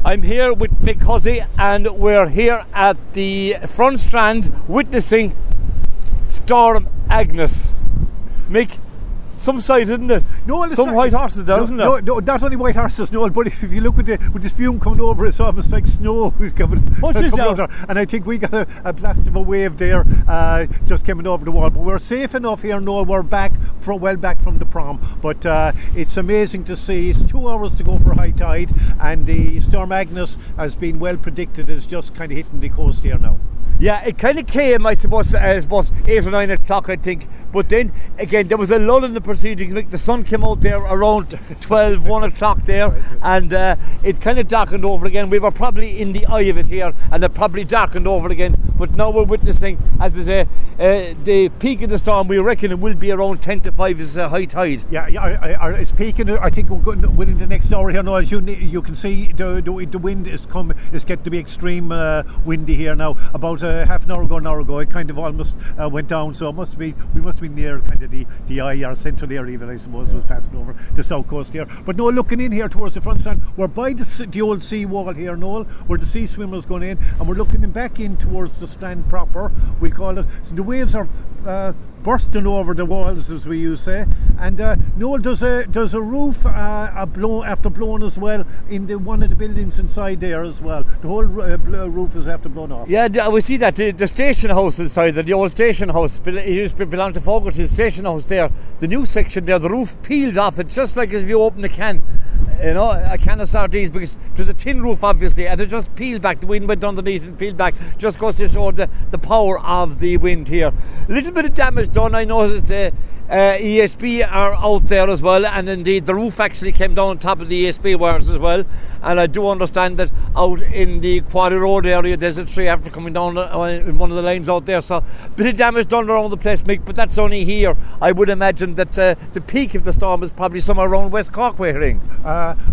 I'm here with Mick Hussey, and we're here at the front strand witnessing Storm Agnes. Mick, some sight, isn't it? No, some white horses there, isn't it? No, not only white horses, Noel, but if you look with the spume coming over, it's almost like snow coming over. And I think we got a blast of a wave there just coming over the wall. But we're safe enough here, Noel. We're well back from the prom. But it's amazing to see. It's 2 hours to go for high tide, and the Storm Agnes has been well predicted, is just kind of hitting the coast here now. Yeah, it kind of came, I suppose 8 or 9 o'clock, I think. But then, again, there was a lull in the proceedings. The sun came out there around 12, 1 o'clock there, and it kind of darkened over again. We were probably in the eye of it here, and it probably darkened over again. But now we're witnessing, as I say, the peak of the storm. We reckon it will be around 10 to 5 is high tide. Yeah, it's peaking. I think we're going within the next hour here now. As you can see, the wind is getting to be extreme windy here now. About half an hour ago, it kind of almost went down. So we must be near kind of the eye, or central area even, I suppose, was passing over the south coast here. But no, looking in here towards the front stand, we're by the old sea wall here, Noel, where the sea swimmers going in, and we're looking back in towards the strand proper, we call it. So the waves are bursting over the walls, as we used to say. And Noel, does a roof blow after blowing as well in one of the buildings inside there as well. The whole roof is after blown off. Yeah, we see that the station house inside there, the old station house, it used to belong to Fogarty's station house there. The new section there, the roof peeled off. It's just like as if you open a can. A can of sardines, because it was a tin roof obviously, and it just peeled back. The wind went underneath and peeled back. Just goes to show the power of the wind here. A little bit of damage done. I noticed the ESB are out there as well, and indeed the roof actually came down on top of the ESB wires as well. And I do understand that out in the Quarry Road area there's a tree after coming down in one of the lanes out there, so a bit of damage done around the place, Mick, but that's only here. I would imagine that the peak of the storm is probably somewhere around West Cork, we're hearing.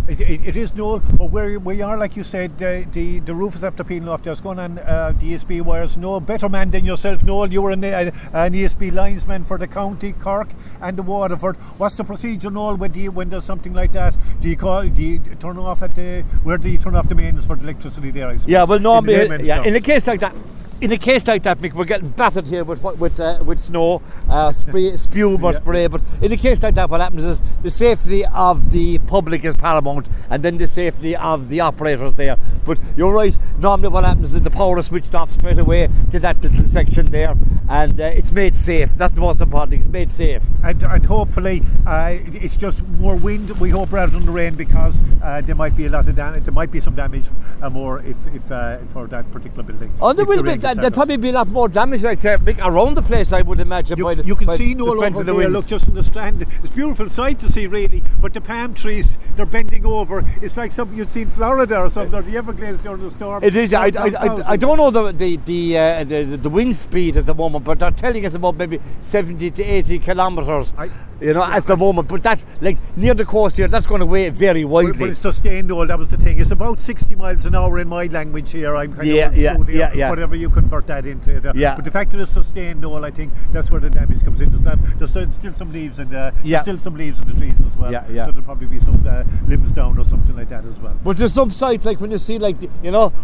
It is, Noel, but where we are, like you said, the roof is after peeling off. There's going on the ESB wires. No better man than yourself, Noel. You were an ESB linesman for the county, Cork and the Waterford. What's the procedure, Noel, when there's something like that? Do you turn off where do you turn off the mains for the electricity there, I suppose? Yeah, well, no, in a case like that, Mick, we're getting battered here with snow, spume or spray. But in a case like that, what happens is the safety of the public is paramount, and then the safety of the operators there. But you're right. Normally, what happens is the power is switched off straight away to that little section there, and it's made safe. That's the most important thing. It's made safe. And hopefully, it's just more wind. We hope rather than the rain, because there might be a lot of damage. There might be some damage more if for that particular building. On the will be. There'd probably be a lot more damage, I'd say, around the place, I would imagine. You can see Noel over there, look, just in the strand. It's a beautiful sight to see, really. But the palm trees, they're bending over. It's like something you'd see in Florida or something, or the Everglades during the storm. It is. I don't know the wind speed at the moment, but they're telling us about maybe 70 to 80 kilometres. At the moment, but that's like near the coast here. That's going to weigh very widely. But it's sustained, Noel. That was the thing. It's about 60 miles an hour in my language here. I'm kind of old school here, whatever you convert that into. But the fact that it's sustained, Noel, I think that's where the damage comes in. There's still some leaves in the trees as well. So there'll probably be some limbs down or something like that as well. But there's some sight, like when you see, like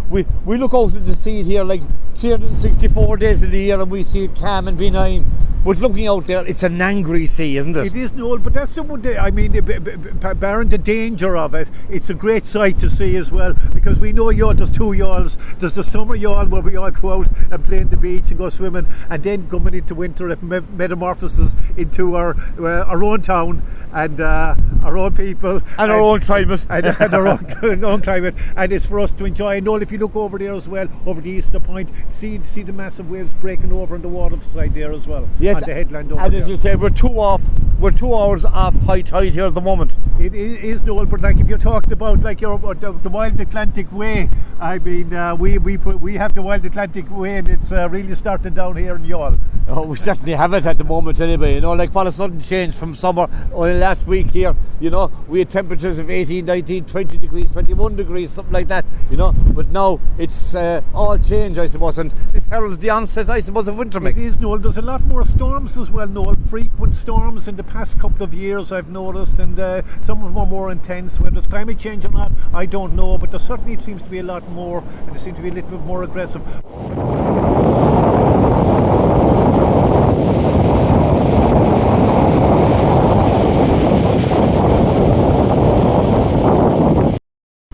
we look out at the sea here, like 364 days of the year, and we see it calm and benign. But looking out there, it's an angry sea, isn't it? It is, Noel, but that's barring the danger of it, it's a great sight to see as well, because we know there's two yawls. There's the summer yawl where we all go out and play in the beach and go swimming, and then coming into winter it metamorphoses into our own town and our own people and our own climate and our own climate, and it's for us to enjoy. Noel, if you look over there as well, over the Easter Point, see the massive waves breaking over on the water side there as well. Yes, on the headland over and there. as you say, we're 2 hours off high tide here at the moment. It is, Noel, but like if you're talking about like the Wild Atlantic Way, I mean we have the Wild Atlantic Way, and it's really starting down here in Youghal. Oh, we certainly have it at the moment anyway, like what a sudden change from summer. Only last week here, we had temperatures of 18, 19, 20 degrees, 21 degrees, something like that, but now it's all change, I suppose, and this heralds the onset, I suppose, of winter. It is, Noel. There's a lot more snow storms as well, Noel. Frequent storms in the past couple of years, I've noticed, and some of them are more intense. Whether it's climate change or not, I don't know, but there certainly seems to be a lot more, and they seem to be a little bit more aggressive.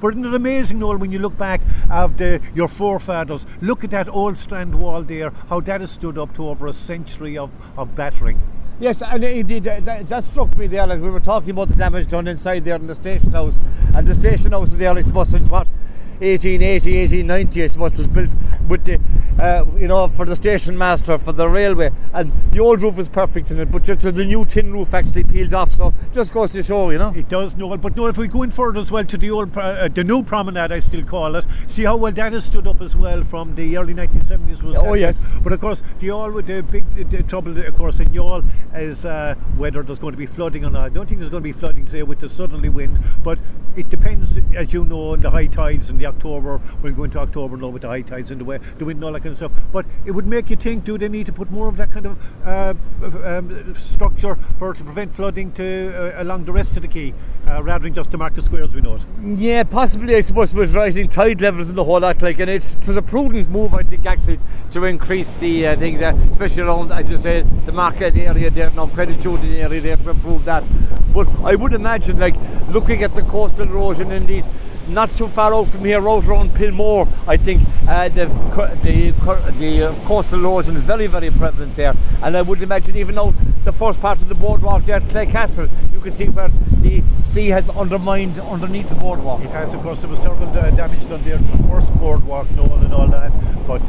But isn't it amazing, Noel, when you look back of your forefathers, look at that old strand wall there, how that has stood up to over a century of battering. Yes, and indeed, that struck me there as we were talking about the damage done inside there in the station house. And the station house there, I suppose, since what, 1880, 1890, I suppose, was built with the, for the station master, for the railway. And the old roof was perfect in it, but just the new tin roof actually peeled off, so just goes to show, It does, Noel. But Noel, if we go in further as well to the old, the new promenade, I still call it, see how well that has stood up as well from the early 1970s. Yes. But of course, the big trouble, of course, in Youghal is whether there's going to be flooding or not. I don't think there's going to be flooding, say, with the southerly wind, but it depends, as you know, on the high tides in the October. We're going to October now with the high tides and the wind and all that kind of stuff. But it would make you think, do they need to put more of that kind of structure to prevent flooding along the rest of the quay, rather than just the market square as we know it? Yeah, possibly, I suppose, with rising tide levels and the whole lot, and it was a prudent move, I think, actually, to increase the thing there, especially around, as you say, the market area there, now credit union area there, to improve that. But I would imagine, looking at the coastal erosion, indeed, not so far out from here, out around Pilmore, I think the coastal erosion is very, very prevalent there. And I would imagine even now the first part of the boardwalk there at Clay Castle, you can see where the sea has undermined underneath the boardwalk. It has, of course. There was terrible damage done there to the first boardwalk, Noel, and all that. But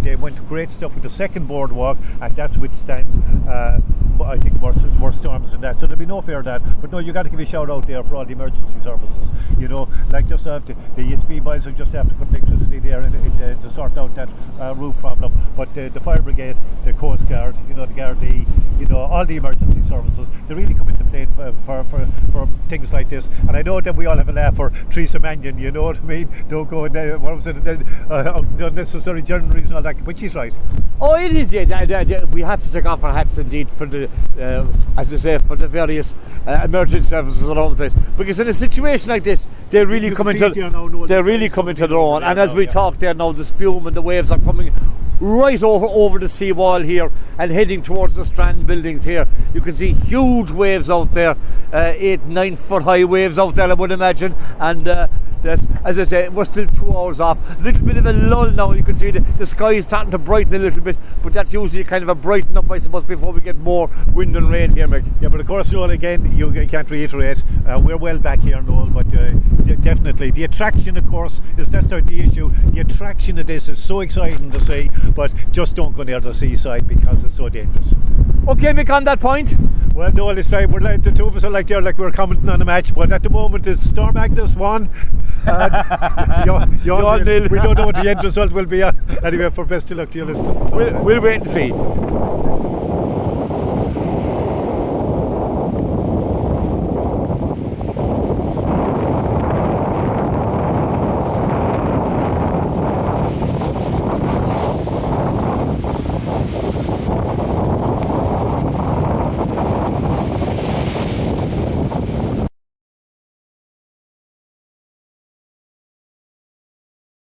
they went to great stuff with the second boardwalk, and that's withstand, I think, worse storms than that. So there'll be no fear of that. But no, you got to give a shout out there for all the emergency services. Just the ESB boys who just have to put electricity there to sort out that roof problem. But the fire brigade, the Coast Guard, the Gardaí, all the emergency services, they really come into play for things like this. And I know that we all have a laugh for Teresa Mannion, you know what I mean? Don't go in there, unnecessary journalism and all that, but she's right. Oh, it is, yeah. We have to take off our hats indeed for the, as I say, for the various emergency services around the place. Because in a situation like this, they really come into their own. And as we talk there now, the spume and the waves are coming right over the seawall here and heading towards the Strand buildings here. You can see huge waves out there, 8-9 foot high waves out there, I would imagine. And as I say, we're still 2 hours off. A little bit of a lull now. You can see the sky is starting to brighten a little bit, but that's usually kind of a brighten up, I suppose, before we get more wind and rain here, Mick. Yeah, but of course, Noel, again, you can't reiterate, we're well back here, Noel, but definitely the attraction, of course, that's the issue. The attraction of this is so exciting to see, but just don't go near the seaside because it's so dangerous. Okay, Mick, on that point. Well, Noel, it's like the two of us are like we're commenting on a match, but at the moment it's Storm Agnes 1. Youghal nil. We don't know what the end result will be. Anyway, for best of luck to your listeners. We'll wait and see.